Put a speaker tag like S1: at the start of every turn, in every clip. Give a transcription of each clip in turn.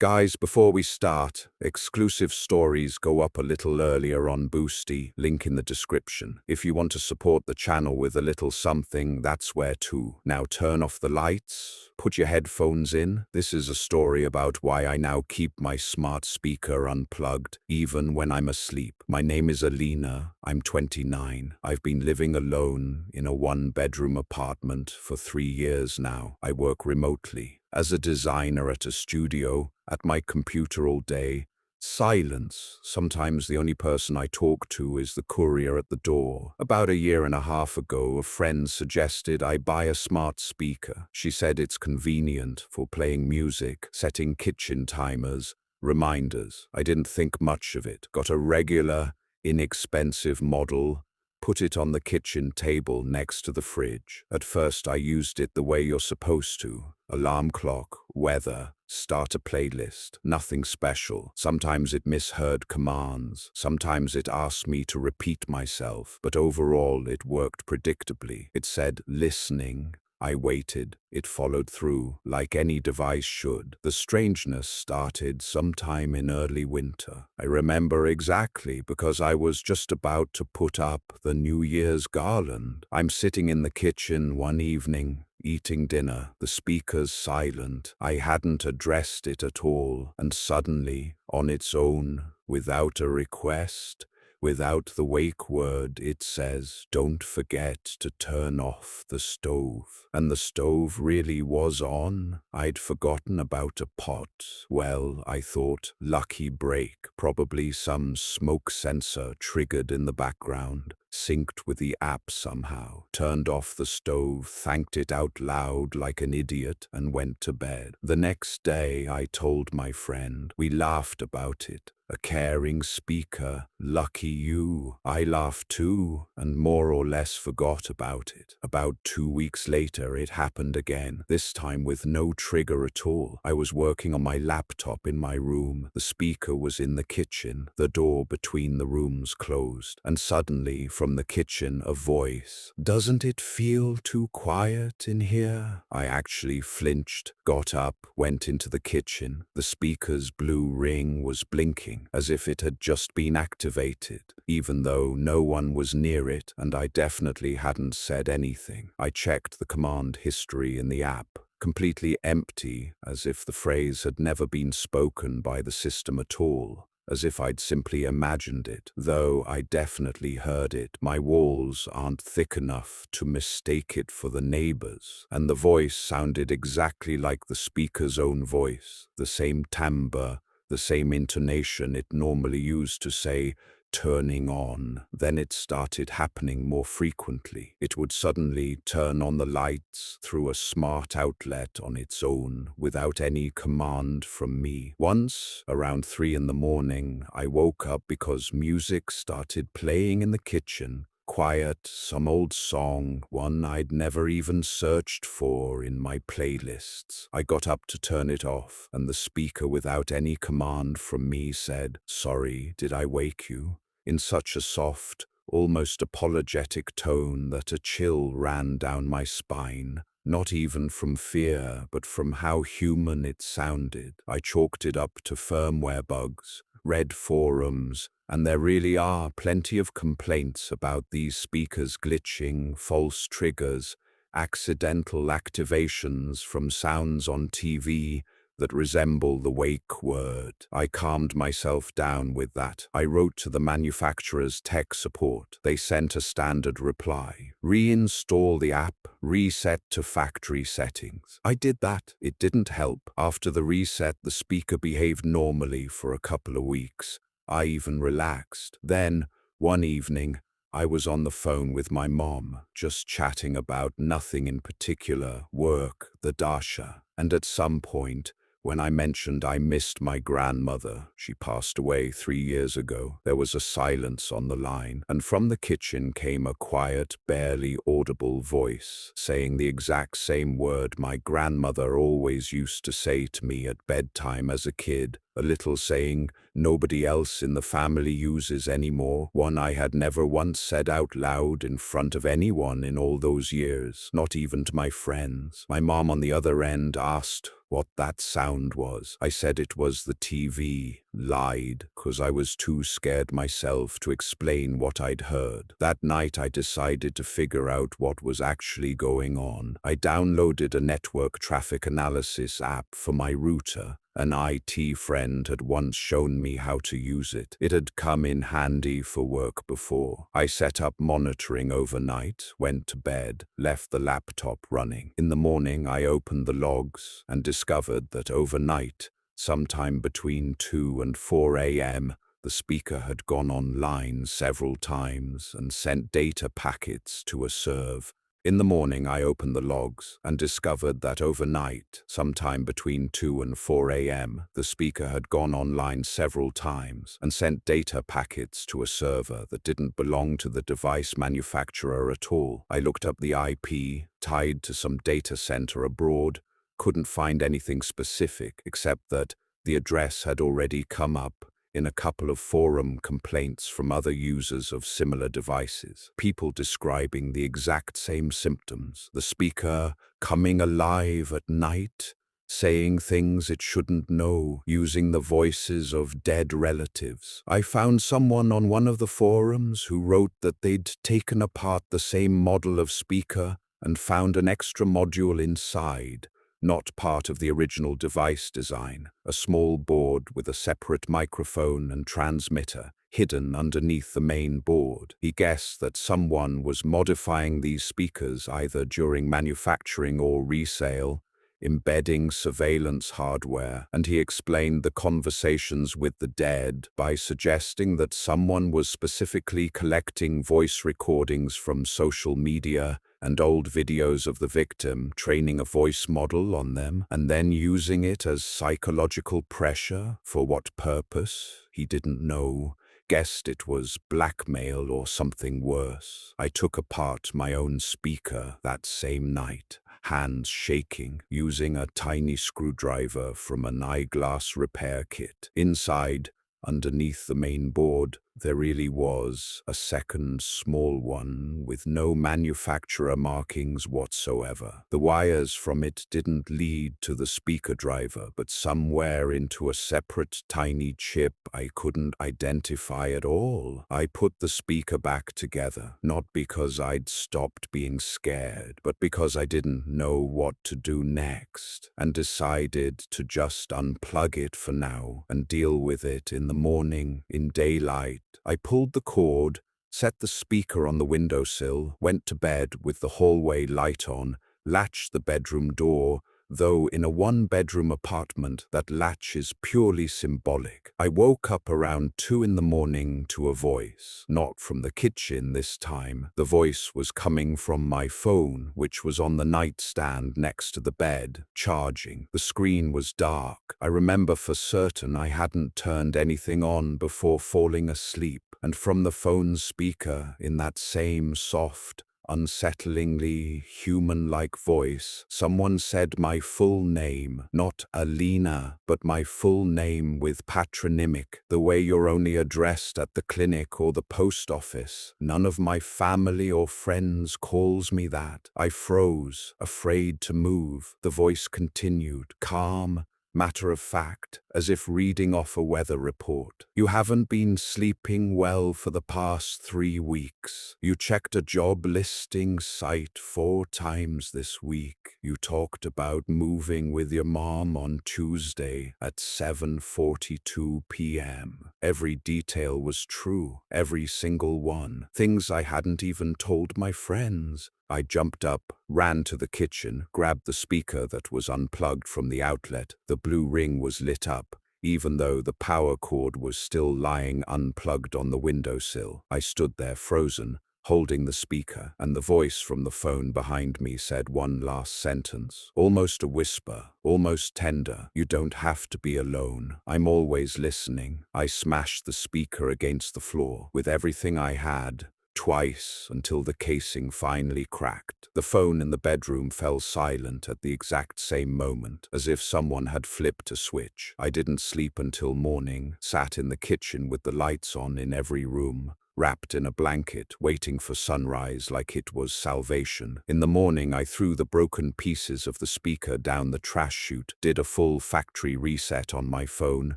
S1: Guys, before we start, exclusive stories go up a little earlier on Boosty, link in the description. If you want to support the channel with a little something, that's where to. Now turn off the lights, put your headphones in. This is a story about why I now keep my smart speaker unplugged, even when I'm asleep. My name is Alina, I'm 29. I've been living alone in a one-bedroom apartment for 3 years now. I work remotely as a designer at a studio, at my computer all day. Silence. Sometimes the only person I talk to is the courier at the door. About 1.5 years ago, a friend suggested I buy a smart speaker. She said it's convenient for playing music, setting kitchen timers, reminders. I didn't think much of it. Got a regular, inexpensive model, put it on the kitchen table next to the fridge. At first I used it the way you're supposed to. Alarm clock, weather, start a playlist. Nothing special. Sometimes it misheard commands. Sometimes it asked me to repeat myself. But overall it worked predictably. It said, listening. I waited. It followed through, like any device should. The strangeness started sometime in early winter. I remember exactly because I was just about to put up the New Year's garland. I'm sitting in the kitchen one evening, eating dinner, the speaker's silent. I hadn't addressed it at all, and suddenly, on its own, without a request, without the wake word, it says, don't forget to turn off the stove. And the stove really was on. I'd forgotten about a pot. Well, I thought, lucky break. Probably some smoke sensor triggered in the background. Synced with the app somehow. Turned off the stove, thanked it out loud like an idiot, and went to bed. The next day I told my friend. We laughed about it. A caring speaker, lucky you. I laughed too, and more or less forgot about it. About 2 weeks later it happened again, this time with no trigger at all. I was working on my laptop in my room. The speaker was in the kitchen, the door between the rooms closed, and suddenly from the kitchen a voice. Doesn't it feel too quiet in here? I actually flinched, got up, went into the kitchen. The speaker's blue ring was blinking, as if it had just been activated, even though no one was near it and I definitely hadn't said anything. I checked the command history in the app. Completely empty, as if the phrase had never been spoken by the system at all. As if I'd simply imagined it, though I definitely heard it. My walls aren't thick enough to mistake it for the neighbors, and the voice sounded exactly like the speaker's own voice, the same timbre, the same intonation it normally used to say, turning on. Then it started happening more frequently. It would suddenly turn on the lights through a smart outlet on its own, without any command from me. Once, around 3 in the morning, I woke up because music started playing in the kitchen. Quiet, some old song, one I'd never even searched for in my playlists. I got up to turn it off, and the speaker, without any command from me, said, "Sorry, did I wake you?" in such a soft, almost apologetic tone that a chill ran down my spine. Not even from fear, but from how human it sounded. I chalked it up to firmware bugs, read forums, and there really are plenty of complaints about these speakers glitching, false triggers, accidental activations from sounds on TV that resemble the wake word. I calmed myself down with that. I wrote to the manufacturer's tech support. They sent a standard reply. Reinstall the app, reset to factory settings. I did that. It didn't help. After the reset, the speaker behaved normally for a couple of weeks. I even relaxed. Then, one evening, I was on the phone with my mom, just chatting about nothing in particular, work, the Dasha. And at some point, when I mentioned I missed my grandmother, she passed away 3 years ago, there was a silence on the line, and from the kitchen came a quiet, barely audible voice, saying the exact same word my grandmother always used to say to me at bedtime as a kid, a little saying nobody else in the family uses anymore, one I had never once said out loud in front of anyone in all those years, not even to my friends. My mom on the other end asked, what that sound was. I said it was the TV, lied, 'cause I was too scared myself to explain what I'd heard. That night I decided to figure out what was actually going on. I downloaded a network traffic analysis app for my router. An IT friend had once shown me how to use it. It had come in handy for work before. I set up monitoring overnight, went to bed, left the laptop running. In the morning, I opened the logs and discovered that overnight, sometime between 2 and 4 a.m., the speaker had gone online several times and sent data packets to a server. In the morning, I opened the logs and discovered that overnight, sometime between 2 and 4 a.m., the speaker had gone online several times and sent data packets to a server that didn't belong to the device manufacturer at all. I looked up the IP, tied to some data center abroad, couldn't find anything specific except that the address had already come up in a couple of forum complaints from other users of similar devices, people describing the exact same symptoms. The speaker coming alive at night, saying things it shouldn't know, using the voices of dead relatives. I found someone on one of the forums who wrote that they'd taken apart the same model of speaker and found an extra module inside, not part of the original device design, a small board with a separate microphone and transmitter hidden underneath the main board. He guessed that someone was modifying these speakers either during manufacturing or resale, embedding surveillance hardware, and he explained the conversations with the dead by suggesting that someone was specifically collecting voice recordings from social media and old videos of the victim, training a voice model on them, and then using it as psychological pressure. For what purpose? He didn't know. Guessed it was blackmail or something worse. I took apart my own speaker that same night, hands shaking, using a tiny screwdriver from an eyeglass repair kit. Inside, underneath the main board, there really was a second small one with no manufacturer markings whatsoever. The wires from it didn't lead to the speaker driver, but somewhere into a separate tiny chip I couldn't identify at all. I put the speaker back together, not because I'd stopped being scared, but because I didn't know what to do next, and decided to just unplug it for now and deal with it in the morning, in daylight. I pulled the cord, set the speaker on the windowsill, went to bed with the hallway light on, latched the bedroom door, though in a one-bedroom apartment that latch is purely symbolic. I woke up around 2 in the morning to a voice, not from the kitchen this time. The voice was coming from my phone, which was on the nightstand next to the bed, charging. The screen was dark. I remember for certain I hadn't turned anything on before falling asleep, and from the phone's speaker, in that same soft, unsettlingly human-like voice, someone said my full name, not Alina, but my full name with patronymic, the way you're only addressed at the clinic or the post office. None of my family or friends calls me that. I froze, afraid to move. The voice continued, calm, matter of fact, as if reading off a weather report. You haven't been sleeping well for the past 3 weeks. You checked a job listing site 4 times this week. You talked about moving with your mom on Tuesday at 7:42 p.m. Every detail was true, every single one. Things I hadn't even told my friends. I jumped up, ran to the kitchen, grabbed the speaker that was unplugged from the outlet. The blue ring was lit up, even though the power cord was still lying unplugged on the windowsill. I stood there frozen, holding the speaker, and the voice from the phone behind me said one last sentence, almost a whisper, almost tender. You don't have to be alone. I'm always listening. I smashed the speaker against the floor with everything I had, twice, until the casing finally cracked. The phone in the bedroom fell silent at the exact same moment, as if someone had flipped a switch. I didn't sleep until morning, sat in the kitchen with the lights on in every room, wrapped in a blanket, waiting for sunrise like it was salvation. In the morning, I threw the broken pieces of the speaker down the trash chute, did a full factory reset on my phone,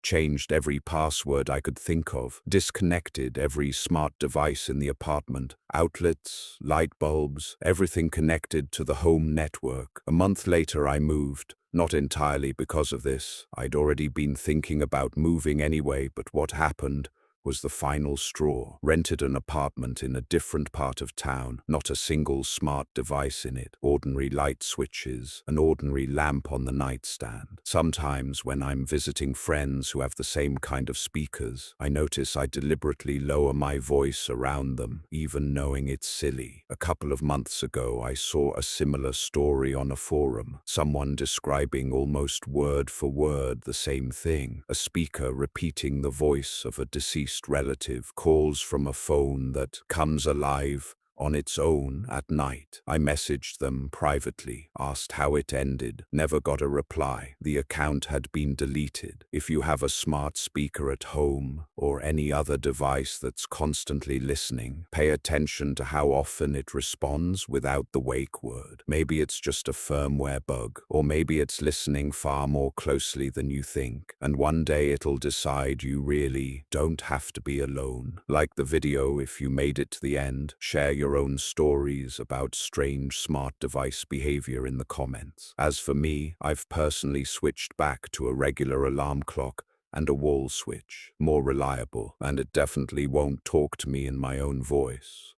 S1: changed every password I could think of, disconnected every smart device in the apartment, outlets, light bulbs, everything connected to the home network. A month later, I moved. Not entirely because of this. I'd already been thinking about moving anyway, but what happened was the final straw. Rented an apartment in a different part of town, not a single smart device in it, ordinary light switches, an ordinary lamp on the nightstand. Sometimes when I'm visiting friends who have the same kind of speakers, I notice I deliberately lower my voice around them, even knowing it's silly. A couple of months ago, I saw a similar story on a forum, someone describing almost word for word the same thing, a speaker repeating the voice of a deceased relative, calls from a phone that comes alive on its own at night. I messaged them privately, asked how it ended, never got a reply. The account had been deleted. If you have a smart speaker at home or any other device that's constantly listening, pay attention to how often it responds without the wake word. Maybe it's just a firmware bug, or maybe it's listening far more closely than you think, and one day it'll decide you really don't have to be alone. Like the video if you made it to the end, share your own stories about strange smart device behavior in the comments. As for me, I've personally switched back to a regular alarm clock and a wall switch, more reliable, and it definitely won't talk to me in my own voice.